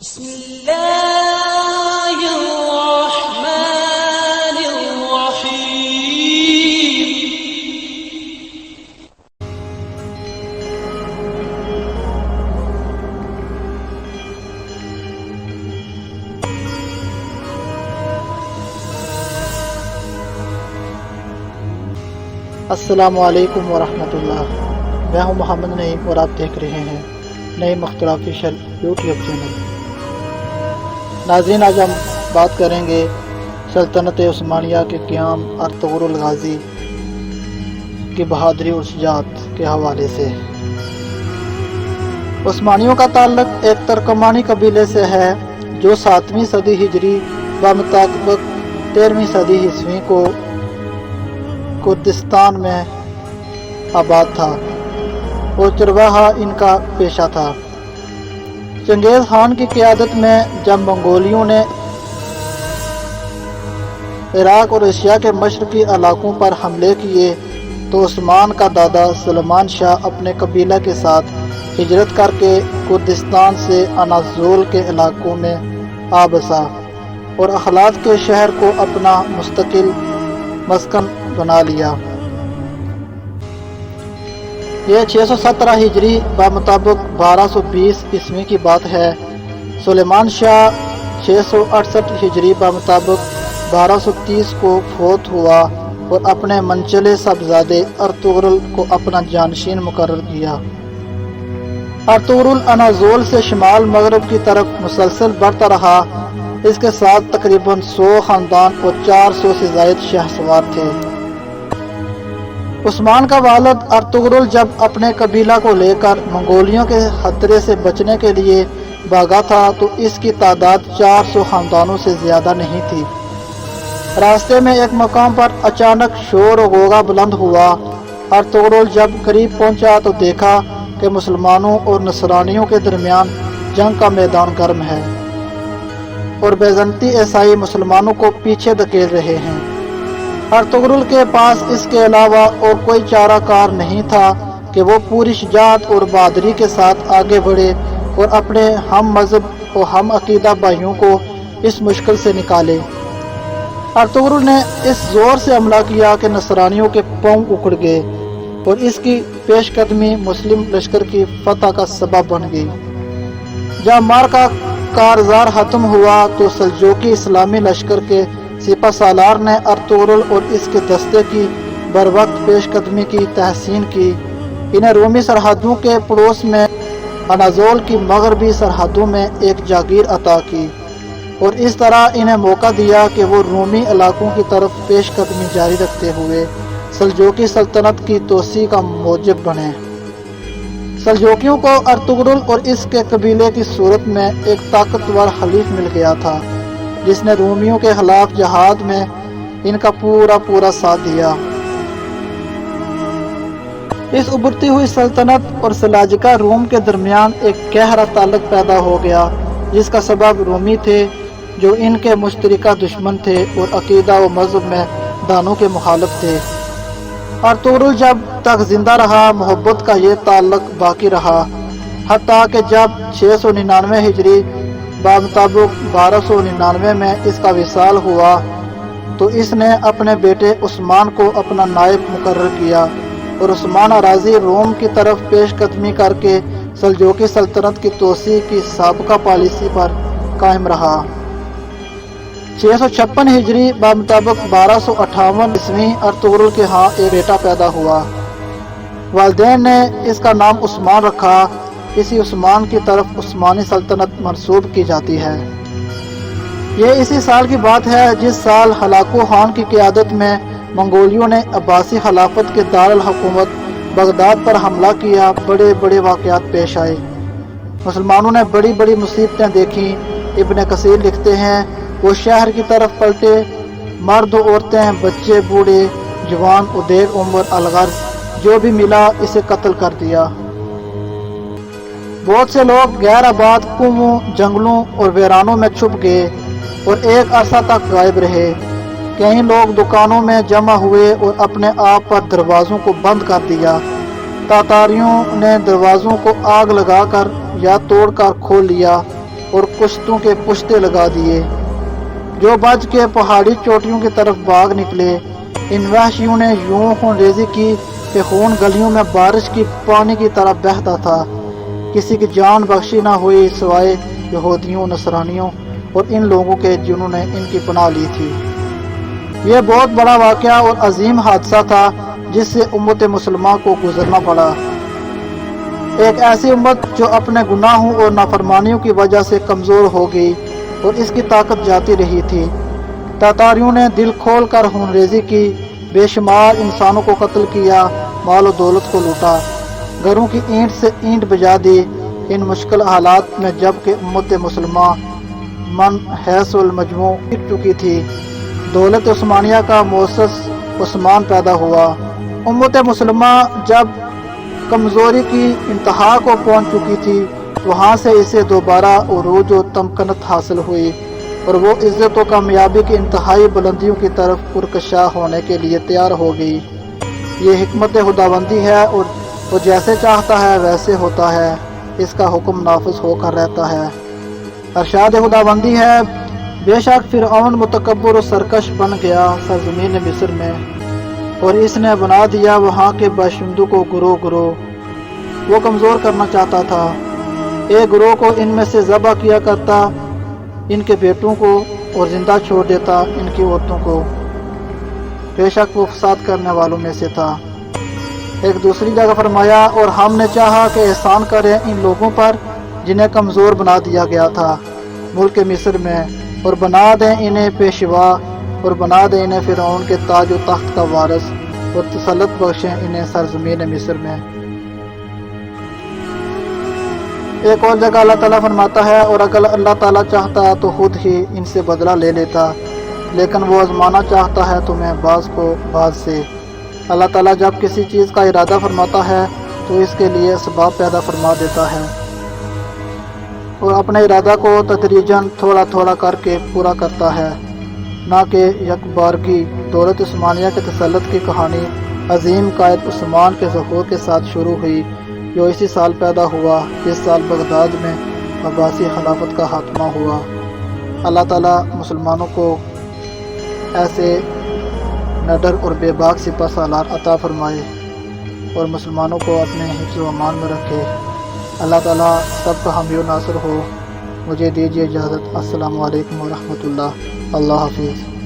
بسم الله الرحمن الرحيم. السلام علیکم ورحمۃ اللہ. میں ہوں محمد نعیم اور آپ دیکھ رہے ہیں نعیم اختر آفیشل یوٹیوب چینل. ناظرین، آج ہم بات کریں گے سلطنت عثمانیہ کے قیام ارطغرل غازی کی بہادری اور شجاعت کے حوالے سے. عثمانیوں کا تعلق ایک ترکمانی قبیلے سے ہے جو 7ویں صدی ہجری بمطابق 13ویں صدی عیسوی کو کردستان میں آباد تھا اور چرواہا ان کا پیشہ تھا. چنگیز خان کی قیادت میں جب منگولیوں نے عراق اور ایشیا کے مشرقی علاقوں پر حملے کیے تو عثمان کا دادا سلمان شاہ اپنے قبیلہ کے ساتھ ہجرت کر کے کردستان سے اناضول کے علاقوں میں آ بسا اور اخلاط کے شہر کو اپنا مستقل مسکن بنا لیا. یہ 617 ہجری بمطابق 1220 عیسوی کی بات ہے. سلیمان شاہ 668 ہجری بمطابق 1230 کو فوت ہوا اور اپنے منچلے صاحبزادے ارطغرل کو اپنا جانشین مقرر کیا. ارطغرل اناضول سے شمال مغرب کی طرف مسلسل بڑھتا رہا. اس کے ساتھ تقریباً 100 خاندان اور 400 سے زائد شاہ سوار تھے. عثمان کا والد ارطغرل جب اپنے قبیلہ کو لے کر منگولیوں کے خطرے سے بچنے کے لیے بھاگا تھا تو اس کی تعداد 400 خاندانوں سے زیادہ نہیں تھی. راستے میں ایک مقام پر اچانک شور و غوغا بلند ہوا. ارطغرل جب قریب پہنچا تو دیکھا کہ مسلمانوں اور نصرانیوں کے درمیان جنگ کا میدان گرم ہے اور بیزنطی عیسائی مسلمانوں کو پیچھے دھکیل رہے ہیں. ارطغرل کے پاس اس کے علاوہ اور کوئی چارہ کار نہیں تھا کہ وہ پوری شجاعت اور بہادری کے ساتھ آگے بڑھے اور اپنے ہم مذہب اور ہم عقیدہ بھائیوں کو اس مشکل سے نکالے. ارطغرل نے اس زور سے حملہ کیا کہ نصرانیوں کے پاؤں اکڑ گئے اور اس کی پیش قدمی مسلم لشکر کی فتح کا سبب بن گئی. جب مار کا کارزار ختم ہوا تو سلجوقی اسلامی لشکر کے سپہ سالار نے ارطغرل اور اس کے دستے کی بروقت پیش قدمی کی تحسین کی. انہیں رومی سرحدوں کے پڑوس میں اناضول کی مغربی سرحدوں میں ایک جاگیر عطا کی اور اس طرح انہیں موقع دیا کہ وہ رومی علاقوں کی طرف پیش قدمی جاری رکھتے ہوئے سلجوقی سلطنت کی توسیع کا موجب بنے. سلجوقیوں کو ارطغرل اور اس کے قبیلے کی صورت میں ایک طاقتور حلیف مل گیا تھا جس نے رومیوں کے خلاف جہاد میں ان کا پورا ساتھ دیا. اس ابھرتی ہوئی سلطنت اور سلاجقہ روم کے درمیان ایک گہرا تعلق پیدا ہو گیا جس کا سبب رومی تھے جو ان کے مشترکہ دشمن تھے اور عقیدہ و مذہب میں دانوں کے مخالف تھے. ارطغرل جب تک زندہ رہا محبت کا یہ تعلق باقی رہا حتیٰ کہ جب 699 ہجری بمطابق 1299 میں اس کا وصال ہوا تو اس نے اپنے بیٹے عثمان کو اپنا نائب مقرر کیا اور عثمان اراضی روم کی طرف پیش قدمی کر کے سلجوقی سلطنت کی توسیع کی سابقہ پالیسی پر قائم رہا. 656 ہجری بمطابق 1258 عیسوی ارطغرل کے ہاں ایک بیٹا پیدا ہوا. والدین نے اس کا نام عثمان رکھا. اسی عثمان کی طرف عثمانی سلطنت منسوب کی جاتی ہے. یہ اسی سال کی بات ہے جس سال ہلاکو خان کی قیادت میں منگولیوں نے عباسی خلافت کے دارالحکومت بغداد پر حملہ کیا. بڑے واقعات پیش آئے. مسلمانوں نے بڑی مصیبتیں دیکھیں. ابن کثیر لکھتے ہیں وہ شہر کی طرف پلٹے. مرد و عورتیں بچے بوڑھے جوان ادیر عمر الغرض جو بھی ملا اسے قتل کر دیا. بہت سے لوگ غیر آباد کنووں جنگلوں اور ویرانوں میں چھپ گئے اور ایک عرصہ تک غائب رہے. کئی لوگ دکانوں میں جمع ہوئے اور اپنے آپ پر دروازوں کو بند کر دیا. تاتاریوں نے دروازوں کو آگ لگا کر یا توڑ کر کھول لیا. اور کشتوں کے پشتے لگا دیے، جو بچ کے پہاڑی چوٹیوں کی طرف بھاگ نکلے۔ ان وحشیوں نے یوں خون ریزی کی کہ خون گلیوں میں بارش کی پانی کی طرح بہتا تھا۔ کسی کی جان بخشی نہ ہوئی سوائے یہودیوں، نصرانیوں اور ان لوگوں کے جنہوں نے ان کی پناہ لی تھی۔ یہ بہت بڑا واقعہ اور عظیم حادثہ تھا جس سے امت مسلمہ کو گزرنا پڑا، ایک ایسی امت جو اپنے گناہوں اور نافرمانیوں کی وجہ سے کمزور ہو گئی اور اس کی طاقت جاتی رہی تھی۔ تاتاریوں نے دل کھول کر خون ریزی کی، بے شمار انسانوں کو قتل کیا، مال و دولت کو لوٹا، گھروں کی اینٹ سے اینٹ بجا دی۔ ان مشکل حالات میں جب کہ امت مسلمہ من حیث المجموع ٹک چکی تھی، دولت عثمانیہ کا مؤسس عثمان پیدا ہوا۔ امت مسلمہ جب کمزوری کی انتہا کو پہنچ چکی تھی، وہاں سے اسے دوبارہ عروج و تمکنت حاصل ہوئی اور وہ عزت و کامیابی کی انتہائی بلندیوں کی طرف پرکشاں ہونے کے لیے تیار ہو گئی۔ یہ حکمت خداوندی ہے اور وہ جیسے چاہتا ہے ویسے ہوتا ہے، اس کا حکم نافذ ہو کر رہتا ہے۔ ارشاد خداوندی ہے، بے شک فرعون متکبر و سرکش بن گیا سرزمین مصر میں، اور اس نے بنا دیا وہاں کے باشندوں کو گروہ گروہ۔ وہ کمزور کرنا چاہتا تھا، ایک گروہ کو ان میں سے ذبح کیا کرتا ان کے بیٹوں کو اور زندہ چھوڑ دیتا ان کی عورتوں کو۔ بے شک وہ فساد کرنے والوں میں سے تھا۔ ایک دوسری جگہ فرمایا، اور ہم نے چاہا کہ احسان کریں ان لوگوں پر جنہیں کمزور بنا دیا گیا تھا ملک مصر میں، اور بنا دیں انہیں پیشوا، اور بنا دیں انہیں فرعون کے تاج و تخت کا وارث، اور تسلط بخشیں انہیں سرزمین مصر میں۔ ایک اور جگہ اللہ تعالیٰ فرماتا ہے، اور اگر اللہ تعالیٰ چاہتا تو خود ہی ان سے بدلہ لے لیتا، لیکن وہ آزمانا چاہتا ہے تمہیں بعض کو بعض سے۔ اللہ تعالیٰ جب کسی چیز کا ارادہ فرماتا ہے تو اس کے لیے اسباب پیدا فرما دیتا ہے، اور اپنے ارادہ کو تدریجاً تھوڑا تھوڑا کر کے پورا کرتا ہے، نہ کہ یک بارگی۔ دولت عثمانیہ کے تسلط کی کہانی عظیم قائد عثمان کے ظہور کے ساتھ شروع ہوئی، جو اسی سال پیدا ہوا جس سال بغداد میں عباسی خلافت کا خاتمہ ہوا۔ اللہ تعالیٰ مسلمانوں کو ایسے نڈر اور بے باک سپہ سالار عطا فرمائے اور مسلمانوں کو اپنے حفظ و امان میں رکھے۔ اللہ تعالیٰ سب کا حامی و ناصر ہو۔ مجھے دیجیے اجازت۔ السلام علیکم ورحمۃ اللہ۔ اللہ حافظ۔